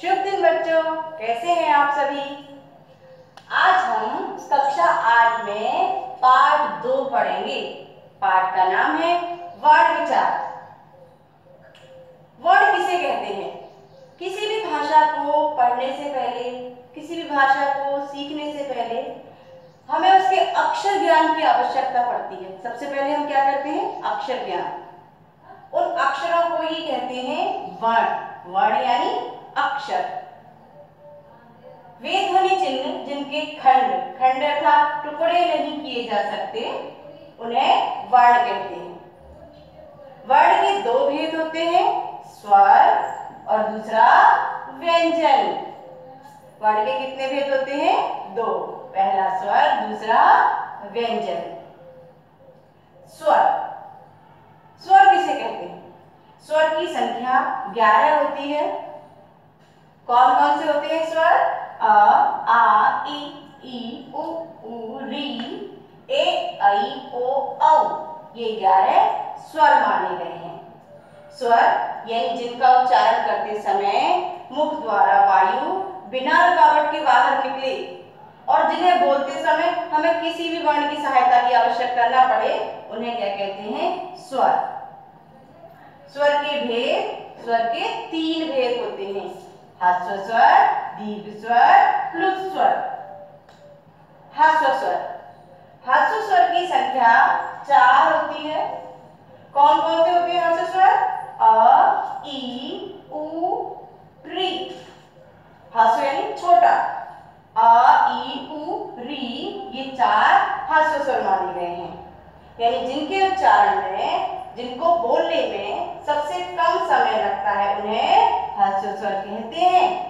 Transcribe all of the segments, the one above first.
शुभ दिन बच्चों, कैसे हैं आप सभी। आज हम कक्षा 8 में पाठ 2 पढ़ेंगे। पाठ का नाम है वर्ण विचार। वर्ण किसे कहते हैं? किसी भी भाषा को पढ़ने से पहले, किसी भी भाषा को सीखने से पहले हमें उसके अक्षर ज्ञान की आवश्यकता पड़ती है। सबसे पहले हम क्या करते हैं? अक्षर ज्ञान। उन अक्षरों को ही कहते हैं वर्ण। वर्ण यानी अक्षर। वे ध्वनि चिन्ह जिनके खंड खंड अर्थात टुकड़े नहीं किए जा सकते, उन्हें वर्ण कहते हैं। वर्ण के दो भेद होते हैं, स्वर और दूसरा व्यंजन। वर्ण के कितने भेद होते हैं? दो। पहला स्वर, दूसरा व्यंजन। स्वर, स्वर किसे कहते हैं? स्वर की संख्या 11 होती है। कौन कौन से होते हैं स्वर? अ, आ, ई, उ, री, ए, ऐ, ओ, औ। ये 11 स्वर माने गए हैं। स्वर यानी जिनका उच्चारण करते समय मुख द्वारा वायु बिना रुकावट के बाहर निकले और जिन्हें बोलते समय हमें किसी भी वर्ण की सहायता की आवश्यकता न पड़े, उन्हें क्या कहते हैं? स्वर। स्वर के भेद, स्वर के 3 भेद होते हैं, ह्रस्व स्वर, दीर्घ स्वर, प्लुत स्वर। ह्रस्व स्वर, ह्रस्व स्वर की संख्या 4 होती है। कौन कौन से होते हैं ह्रस्व स्वर? अ, ई, उ, री। ह्रस्व यानी छोटा। अ, ई, उ, री, ये 4 ह्रस्व स्वर माने गए हैं। यानी जिनके उच्चारण में, जिनको बोलने में सबसे कम समय लगता है, उन्हें ह्रस्व स्वर कहते हैं।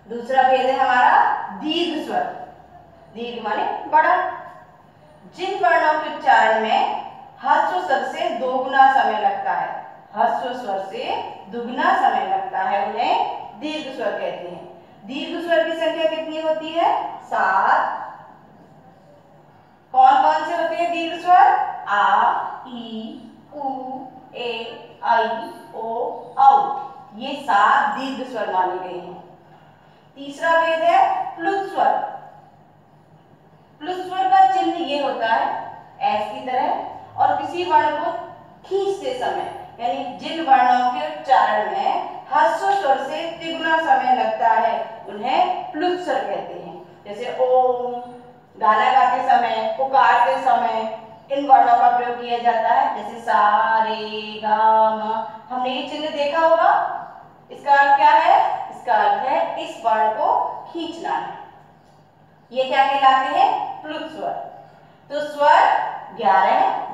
दूसरा भेद है हमारा दीर्घ स्वर। दीर्घ माने बड़ा। जिन वर्णों के उच्चारण में ह्रस्व स्वर से दोगुना समय लगता है, ह्रस्व स्वर से दुगुना समय लगता है, उन्हें दीर्घ स्वर कहते हैं। दीर्घ स्वर की संख्या कितनी होती है? 7। कौन कौन से होते हैं दीर्घ स्वर? आ, ई, उ, ए, ऐ, ओ, औ। ये 7 दीर्घ स्वर माने गए हैं। तीसरा भेद है प्लुत स्वर। प्लुत स्वर का चिन्ह ये होता है ऐस की तरह, और किसी वर्ण को खींचते समय, यानी जिन वर्णों के उच्चारण में ह्रस्व स्वर से तिगुना समय लगता है, उन्हें प्लुत स्वर कहते हैं। जैसे ओम, गाना गाते समय, पुकारते समय इन वर्णों का प्रयोग किया जाता है। जैसे सा, रे, गा, मा। हमने ये चिन्ह देखा होगा। इसका अर्थ क्या है? इसका अर्थ है इस वर्ण को खींचना है। ये क्या कहलाते हैं? प्लुत स्वर। तो स्वर 11 है।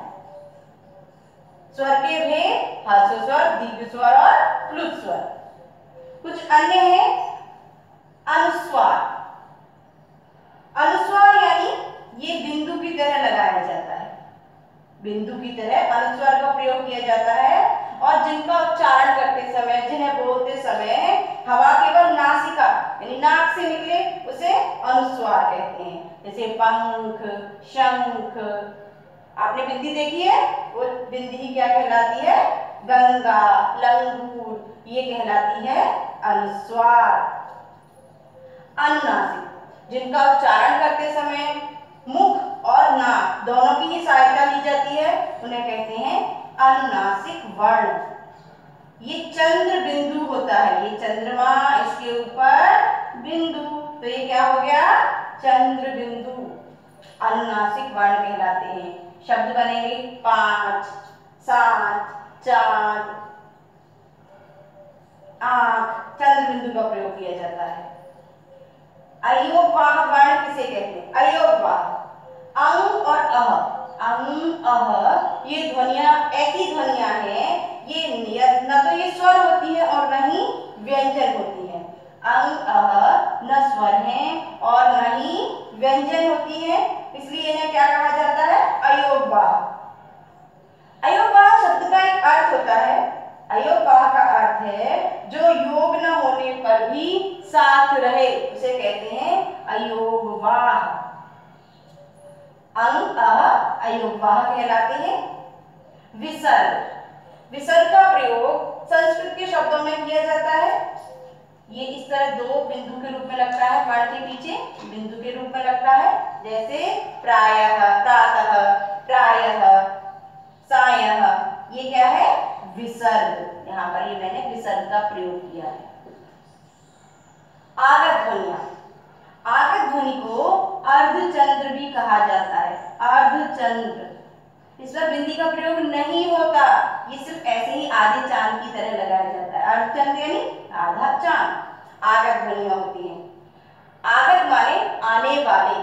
स्वर के भेद ह्रस्व स्वर, दीर्घ स्वर और प्लुत स्वर। कुछ अन्य है अनुस्वार। अनुस्वार यानी ये बिंदु की तरह लगाया जाता है। बिंदु की तरह अनुस्वार का प्रयोग किया जाता है, और जिनका उच्चारण करते समय, जिन्हें बोलते समय हवा केवल नासिका यानी नाक से निकले, उसे अनुस्वार कहते हैं। जैसे पंख, शंख। आपने बिंदी देखी है? वो बिंदी ही क्या कहलाती है? गंगा, लंगूर, ये कहलाती है अनुस्वार। अनुनासिक, जिनका उच्चारण करते समय मुख और नाक दोनों की ही सहायता ली जाती है, उन्हें कहते हैं अनुनासिक वर्ण। ये चंद्र बिंदु होता है, ये चंद्रमा, इसके ऊपर बिंदु, तो ये क्या हो गया? चंद्र बिंदु। अनुनासिक वर्ण कहलाते हैं। शब्द बनेंगे 5, 7, चांद, आंख। चंद्र बिंदु का प्रयोग किया जाता है। अयोगवाह वर्ण किसे कहते हैं? अयोगवाह, अंग और अह। अंग, अह, ये ध्वनियां ऐसी ध्वनियां हैं, ये न तो ये स्वर होती है और न ही व्यंजन होती है। अंग, अह न स्वर हैं और न ही व्यंजन होती है, इसलिए इन्हें क्या कहा जाता है? अयोगवाह। अयोगवाह शब्द का एक अर्थ होता है। अयोगवाह का अर्थ है जो योग न होने पर भी साथ रहे, उसे कहते हैं अयोगवाह। अंग, अह अयोगवाह कहलाते हैं। विसर्ग, विसर्ग का प्रयोग संस्कृत के शब्दों में किया जाता है। ये इस तरह दो बिंदु के रूप में लगता है, वर्ण के पीछे बिंदु के रूप में लगता है, जैसे प्रायः, प्रातः, प्रायः, सायः। ये क्या है? विसर्ग। यहाँ पर ये मैंने विसर्ग का प्रयोग किया है। आगत ध्वनियां। आगत ध्वनि को अर्धचंद्र भी कहा जाता है। अर्धचंद्र, इस पर बिंदी का प्रयोग नहीं होता, ये सिर्फ ऐसे ही आधे चांद की तरह लगाया जाता है। अर्धचंद्र यानी आधा चांद। आगत ध्वनियां होती हैं। आगत माने आने वाले।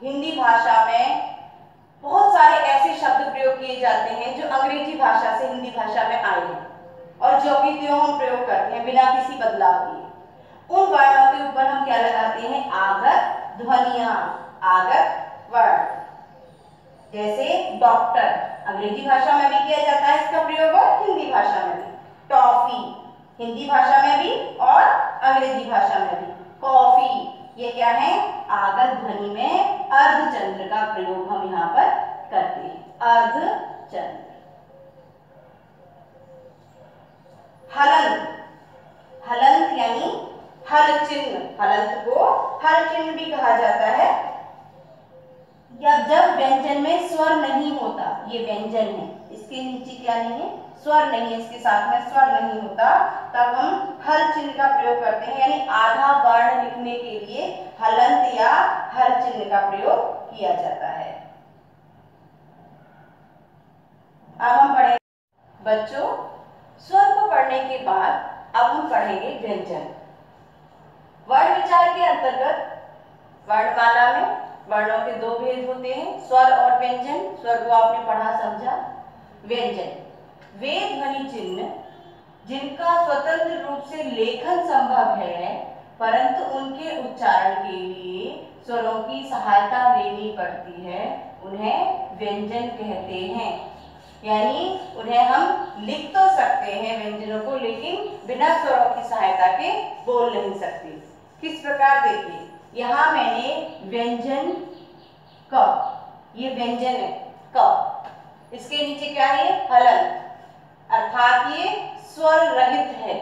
हिंदी भाषा में बहुत सारे ऐसे शब्द प्रयोग किए जाते हैं जो अंग्रेजी भाषा से हिंदी भाषा में आए हैं और जो कि त्यों हम प्रयोग करते हैं बिना किसी बदलाव के। उन वर्णों के ऊपर हम क्या लगाते हैं? आगत ध्वनियां, आगत वर्ण। जैसे डॉक्टर, अंग्रेजी भाषा में भी किया जाता है इसका प्रयोग और हिंदी भाषा में भी। टॉफी, हिंदी भाषा में भी और अंग्रेजी भाषा में भी। कॉफी, ये क्या है? आगत ध्वनि में अर्धचंद्र का प्रयोग हम यहाँ पर करते हैं। अर्धचंद्र। हलंत, हलंत यानी हल चिन्ह। हलंत को हल चिन्ह भी कहा जाता है। या जब व्यंजन में स्वर नहीं होता, ये व्यंजन है, इसके नीचे क्या नहीं है? स्वर नहीं है, इसके साथ में स्वर नहीं होता, तब हम हल चिन्ह का प्रयोग करते हैं। यानी आधा वर्ण लिखने के लिए हलंत या हल चिन्ह का प्रयोग किया जाता है। अब हम पढ़ेंगे बच्चों, स्वर को पढ़ने के बाद अब हम पढ़ेंगे व्यंजन। वर्ण विचार के अंतर्गत वर्णमाला में वर्णों के दो भेद होते हैं, स्वर और व्यंजन। स्वर को आपने पढ़ा समझा। व्यंजन वे ध्वनि चिन्ह जिनका स्वतंत्र रूप से लेखन संभव है, परंतु उनके उच्चारण के लिए स्वरों की सहायता लेनी पड़ती है, उन्हें व्यंजन कहते हैं। यानी उन्हें हम लिख तो सकते हैं व्यंजनों को, लेकिन बिना स्वरों की सहायता के बोल नहीं सकते। किस प्रकार? देखिए, यहाँ मैंने व्यंजन क, ये व्यंजन है क, इसके नीचे क्या है? हलंत, अर्थात ये स्वर रहित है।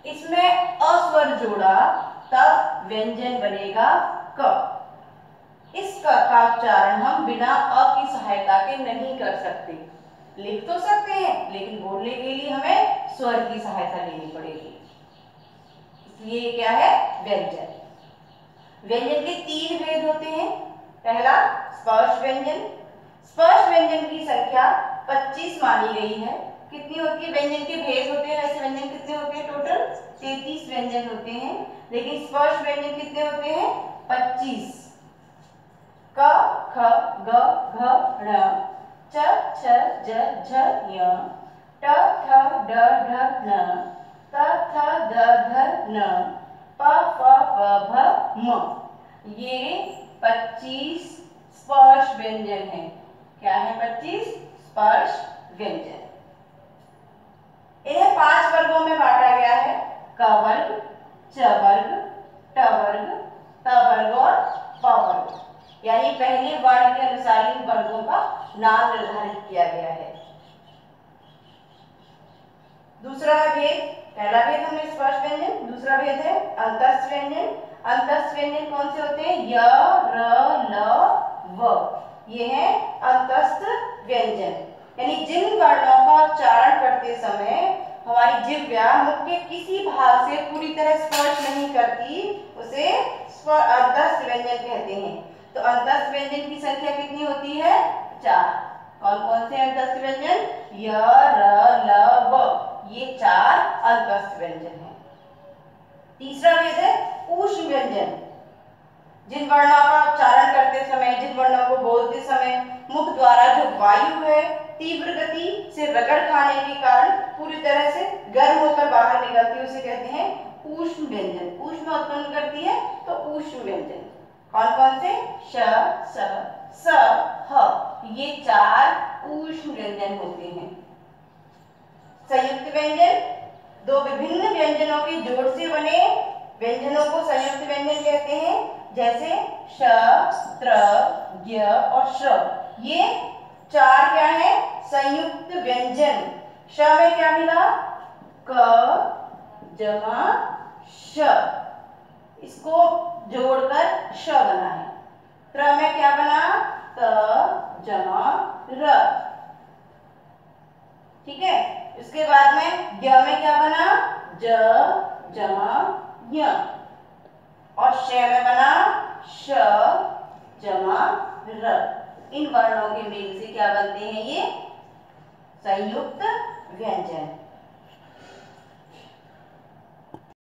इसमें अस्वर जोड़ा तब व्यंजन बनेगा क। इस क का उच्चारण हम बिना अ की सहायता के नहीं कर सकते। लिख तो सकते हैं, लेकिन बोलने के लिए हमें स्वर की सहायता लेनी पड़ेगी। इसलिए क्या है? व्यंजन। व्यंजन के तीन भेद होते हैं। पहला स्पर्श व्यंजन। स्पर्श व्यंजन की संख्या 25 मानी गई है। कितनी होती है? व्यंजन के भेद होते हैं, वैसे व्यंजन कितने होते हैं? टोटल 33 व्यंजन होते हैं, लेकिन स्पर्श व्यंजन कितने होते हैं? 25। क, ख, ग, घ, ण, च, छ, ज, झ, ञ, ट, ठ, ड, ढ, ण, त, थ, द, ध, न, प, फ, ब, भ, म। ये 25 स्पर्श व्यंजन है। क्या है? 25 स्पर्श व्यंजन। इन्हें 5 वर्गों में बांटा गया है। क वर्ग, च वर्ग, ट वर्ग, त वर्ग और प वर्ग। यानी पहले वर्ण के अनुसार इन वर्गों का नाम निर्धारित किया गया है। दूसरा भेद, पहला भेद हमने स्पर्श व्यंजन, दूसरा भेद है अंतस्थ व्यंजन। अंतस्थ व्यंजन कौन से होते हैं? य, र, ल, व। ये है अंतस्थ व्यंजन। यानी जिन वर्णों का उच्चारण करते समय हमारी जिह्वा मुख के किसी भाग से पूरी तरह स्पर्श नहीं करती, उसे अंतस्थ व्यंजन कहते हैं। तो अंतस्थ व्यंजन की संख्या कितनी होती है? 4। कौन कौन से अंतस्थ व्यंजन? य, र, ल, व। ये 4 अंतस्थ व्यंजन हैं। तीसरा भेद है ऊष्म व्यंजन। जिन वर्णों का उच्चारण करते समय, जिन वर्णों को बोलते समय मुख द्वारा जो वायु है तीव्र गति से रगड़ खाने के कारण पूरी तरह से गर्म होकर बाहर निकलती है, उसे कहते हैं ऊष्म व्यंजन। ऊष्म उत्पन्न करती है तो ऊष्म व्यंजन। कौन कौन से? श, स, स, ह। ये 4 ऊष्म व्यंजन होते हैं। संयुक्त व्यंजन, दो विभिन्न व्यंजनों के जोड़ से बने व्यंजनों को संयुक्त व्यंजन कहते हैं। जैसे श, त्र, ज्ञ और श्र। ये 4 क्या है? संयुक्त व्यंजन। श में क्या मिला? क जमा श, इसको जोड़कर श बना है। त्र में क्या बना? त जमा र। ठीक है, इसके बाद में य में क्या बना? ज जमा य। और श में बना श जमा र। इन वर्णों के मेल से क्या बनते हैं? ये संयुक्त व्यंजन।